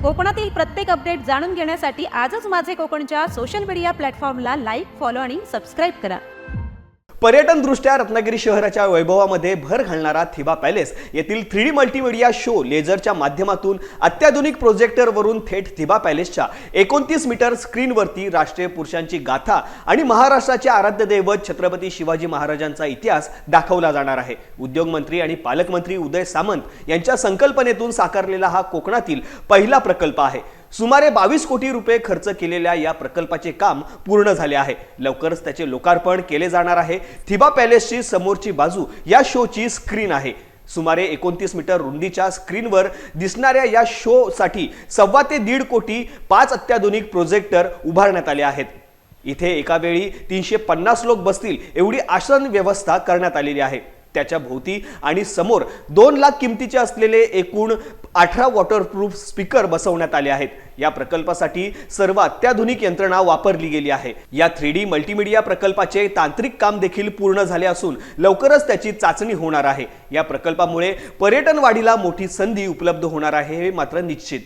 कोकणातील प्रत्येक अपडेट जाणून घेण्यासाठी आजच माझे कोकणच्या सोशल मीडिया प्लॅटफॉर्मला लाईक, फॉलो आणि सबस्क्राईब करा. पर्यटन दृष्ट्या रत्नागिरी शहराच्या वैभवामध्ये भर घालणारा थिबा पॅलेस येथील 3D मल्टीमीडिया शो लेझरच्या माध्यमातून अत्याधुनिक प्रोजेक्टरवरून थेट थिबा पॅलेसच्या 29 मीटर स्क्रीनवरती राष्ट्रीय पुरुषांची गाथा आणि महाराष्ट्राचे आराध्य दैवत छत्रपती शिवाजी महाराजांचा इतिहास दाखवला जाणार आहे. उद्योगमंत्री आणि पालकमंत्री उदय सामंत यांच्या संकल्पनेतून साकारलेला हा कोकणातील पहिला प्रकल्प आहे. सुमारे 22 कोटी रुपये खर्च केलेल्या या प्रकल्पाचे काम पूर्ण झाले आहे. लवकरच त्याचे लोकार्पण केले जाणार आहे. थिबा पॅलेसची समोरची बाजू या शोची स्क्रीन आहे. सुमारे 29 मीटर रुंदीच्या स्क्रीनवर दिसणाऱ्या या शो साठी 1.25 ते 1.5 कोटी 5 अत्याधुनिक प्रोजेक्टर उभारण्यात आले आहेत. इथे एका वेळी 350 लोक बसतील एवढी आसन व्यवस्था करण्यात आलेली आहे. त्याच्या भोवती आणि समोर 2 लाख किमतीचे असलेले एकूण 18 वॉटरप्रूफ स्पीकर बसवण्यात आले आहेत. या प्रकल्पासाठी सर्व अत्याधुनिक यंत्रणा वापरली गेली आहे. या 3D मल्टीमीडिया प्रकल्पाचे तांत्रिक काम देखील पूर्ण झाले असून लवकरच त्याची चाचणी होणार आहे. या प्रकल्पामुळे पर्यटन वाढीला मोठी संधी उपलब्ध होणार आहे हे मात्र निश्चित.